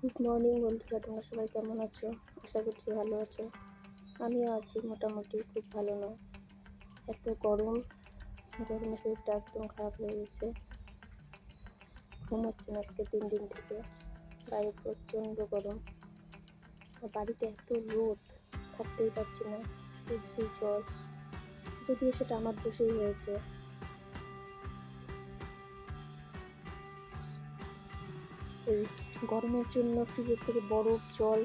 Good morning বন্ধুরা, তোমরা সবাই কেমন আছো? আশা করছি ভালো আছো। আমিও আছি মোটামুটি, খুব ভালো না। এত গরমে শরীরটা একদম খারাপ হয়ে গেছে। ঘুম হচ্ছে না আজকে 3 দিন থেকে। বাইরে প্রচণ্ড গরম, আর বাড়িতে এত রোদ, থাকতেই পারছি না। সর্দি জ্বর, যদিও সেটা আমার দোষেই হয়েছে। এই গরমের জন্য ফ্রিজের থেকে বরফ জল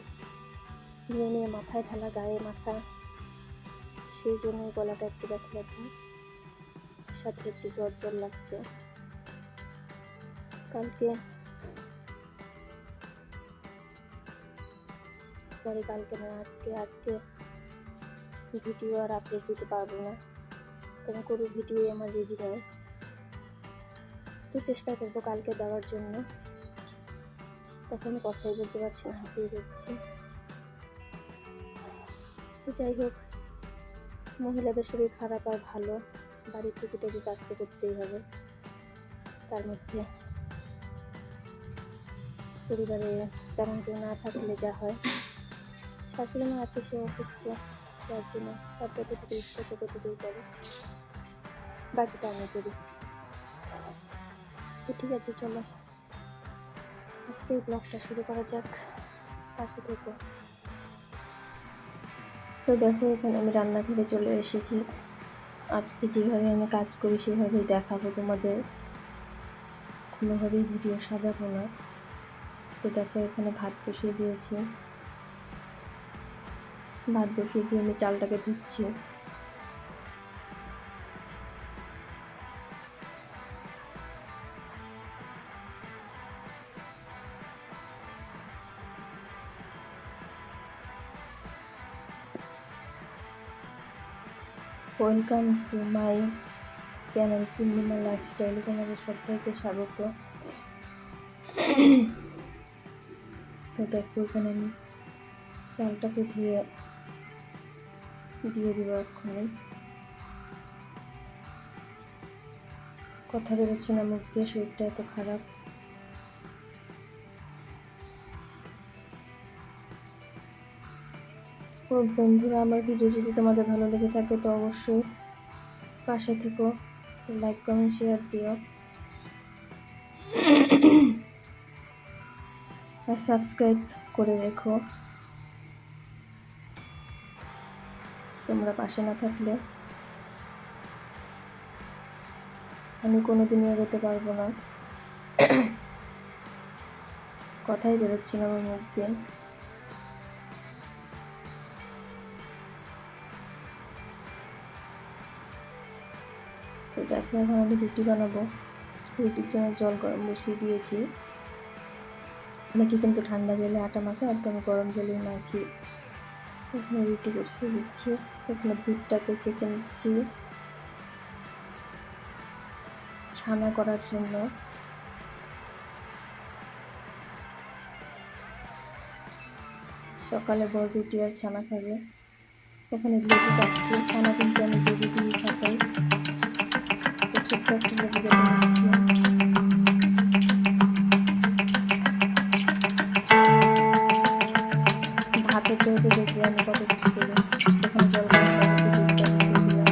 নিয়ে নিয়ে মাথায় ঢালা, গায়ে মাথা, সেই জন্য গলাটা একটু ব্যথা ব্যথা, সাথে একটু জ্বর জ্বর লাগছে। কালকে না, আজকে ভিডিও আর আপলোড দিতে পারবো না, কারণ কোনো ভিডিও আমার রেডি নয়। তো চেষ্টা করবো কালকে দেওয়ার জন্য। তখন কথাই বলতে পারছি না, হাঁপিয়ে যাচ্ছি। তো যাই হোক, মহিলাদের শরীর খারাপ আর ভালো, বাড়ির টুকিটাকি কাজ তো করতেই হবে। তার মধ্যে পরিবারে তেমন কেউ না থাকলে যা হয়, শাশুড়ি মা আছে, সে অসুস্থ, যার জন্য তার যতটুকু ইচ্ছা ততটুকুই করে, বাকিটা আমি করি। তো ঠিক আছে, চলো আজকে এই ব্লগটা শুরু করা যাক, পাশে থেকে। তো দেখো, এখানে আমি রান্নাঘরে চলে এসেছি। আজকে যেভাবে আমি কাজ করি সেভাবেই দেখাবো তোমাদের, কোনোভাবেই ভিডিও সাজাবো না। তো দেখো, এখানে ভাত বসিয়ে দিয়েছি। ভাত বসিয়ে দিয়ে আমি চালটাকে ধুচ্ছি। Welcome to my channel Purnima lifestyle. তোমাদের সবাইকে স্বাগত। তো দেখো, এখানে আমি চালটাকে ধুয়ে দিয়ে দিব এক্ষুনি। কথা বেরোচ্ছে না মুখ দিয়ে, শরীরটা এত খারাপ। ও বন্ধুরা, আমার ভিডিও যদি তোমাদের ভালো লেগে থাকে তো অবশ্যই পাশে থেকো, লাইক কমেন্ট শেয়ার দিও, আর সাবস্ক্রাইব করে রেখো। তোমরা পাশে না থাকলে আমি কোনোদিনই এগোতে পারবো না। কথাই বেরোচ্ছে না আমার মুখ দিয়ে। তো দেখো, এখন আমি রুটি বানাবো। রুটির জন্য জল গরম বসিয়ে দিয়েছি। নাকি কিন্তু ঠান্ডা জলে আটা মাখা, একদম গরম জলে মাখি। এখানে রুটি বসিয়ে দিচ্ছি। এখানে দুধটাকে ছেঁকে নিচ্ছি ছানা করার জন্য। সকালে বড় রুটি আর ছানা খাবে। ওখানে লেবু কাটছি, ছানা কিন্তু আমি লেবু দিয়ে খাই। তো ছোট্ট একটা লেবু কেটে নিচ্ছি। ভাত হতে হতে দেখবে আমি কত কিছু করি। ওখানে জল গরম হয়ে গেছে, দুধটা বসিয়ে দিলাম।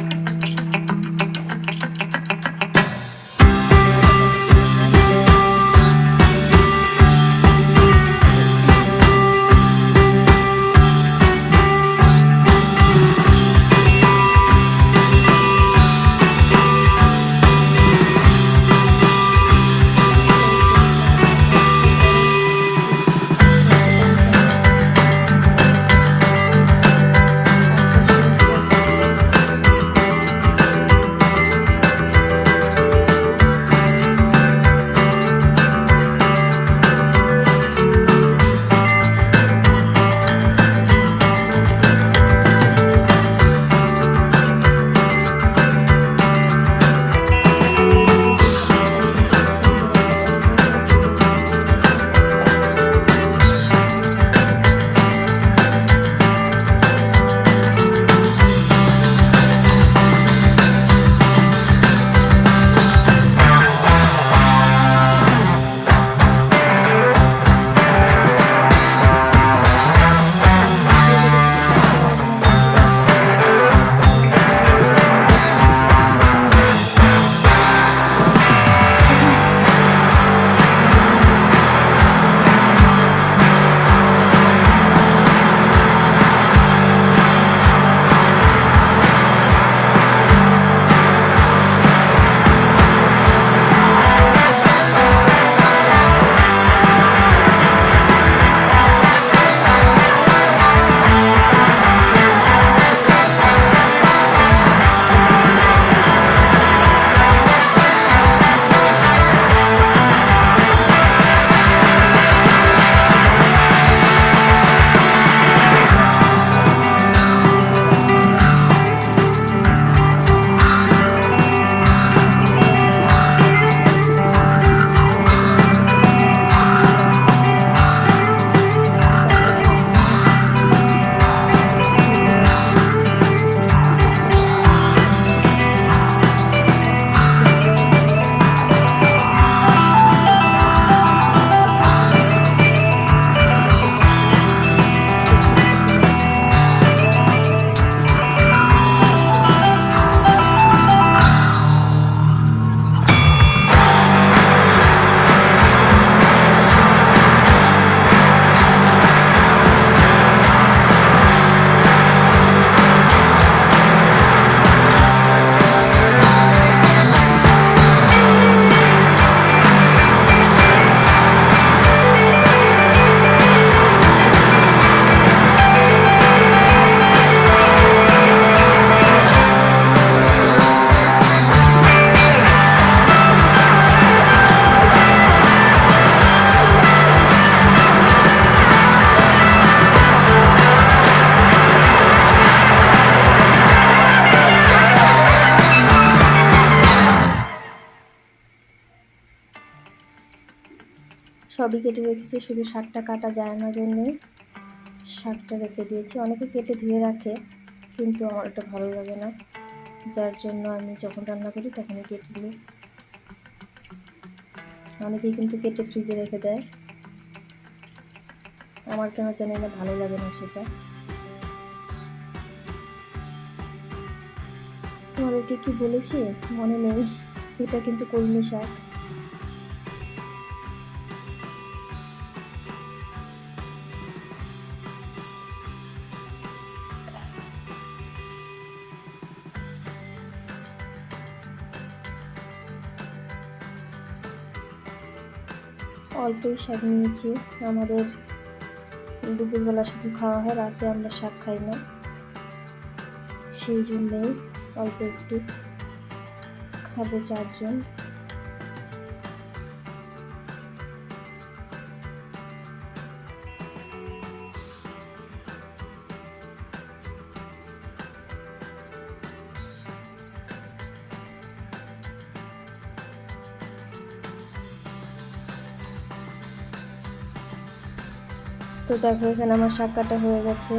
সবই কেটে রেখেছি, শুধু শাকটা কাটা যায় না জন্যই শাকটা রেখে দিয়েছি। অনেকে কেটে ধুয়ে রাখে, কিন্তু আমার এটা ভালো লাগে না, যার জন্য আমি যখন রান্না করি তখনই কেটে নিই। অনেকেই কিন্তু কেটে ফ্রিজে রেখে দেয়, আমার কেন জানি না ভালো লাগে না সেটা। তোমাদেরকে কি বলেছি মনে নেই, এটা কিন্তু কলমি শাক। অল্পই শাক নিয়েছি, আমাদের দুপুরবেলা শুধু খাওয়া হয়, রাতে আমরা শাক খাই না, সেই জন্যেই অল্প একটু খাবো 4 জন। তো দেখো এখানে আমার শাক কাটা হয়ে গেছে।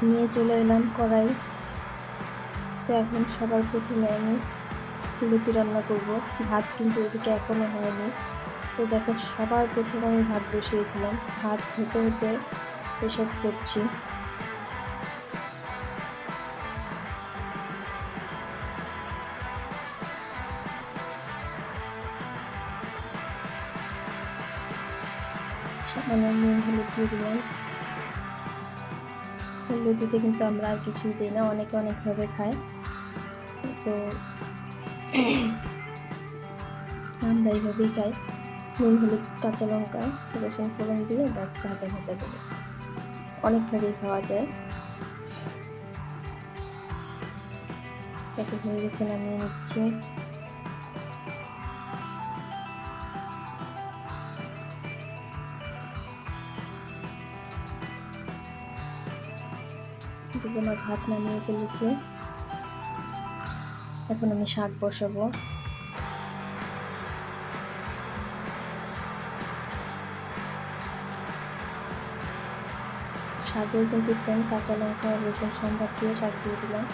নিয়ে চলে এলাম কড়াই। তো এখন সবার প্রথমে আমি লুচি রান্না করব। ভাত কিন্তু ওদিকে এখনো হয়নি। তো দেখো সবার প্রথমে আমি ভাত বসিয়েছিলাম, ভাত হতে হতে এসব করছি। সামান্য নুন হলুদ দিয়ে দিলাম। লুচিতে কিন্তু আমরা আর কিছুই দিই না, অনেকে অনেকভাবে খায়, তো আমরা এইভাবেই খাই। নুন হলুদ কাঁচা লঙ্কা রসুন ফোড়ন দিয়ে ব্যাস ভাজা ভাজা দেবো, অনেকভাবেই খাওয়া যায়। তাকে হয়ে গেছে, নামিয়ে নিচ্ছি। দিকে আমার ভাত নামিয়ে ফেলেছি, এখন আমি শাক বসাবো। শাকেও কিন্তু সেম কাঁচা লঙ্কা রসুন সম্বাদ দিয়ে শাক দিয়ে দিলাম,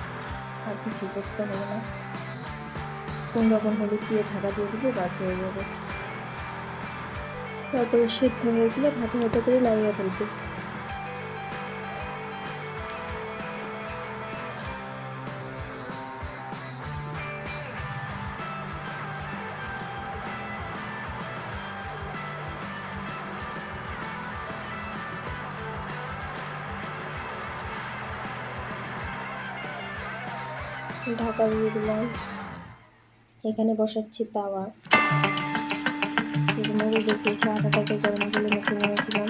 আর কিছু করতে হবে না। কোন রকম হলুদ দিয়ে ঢাকা দিয়ে দিলে বাস হয়ে যাবে। তারপরে সিদ্ধ হয়ে গেলে ভাজা ভাজা করে নামিয়ে ফেলবো। ঢাকা দিয়ে দিলাম। এখানে বসাচ্ছি তাওয়া, দেখিয়েছি আটাটাকে গরম জলে মেখে নিয়েছিলাম।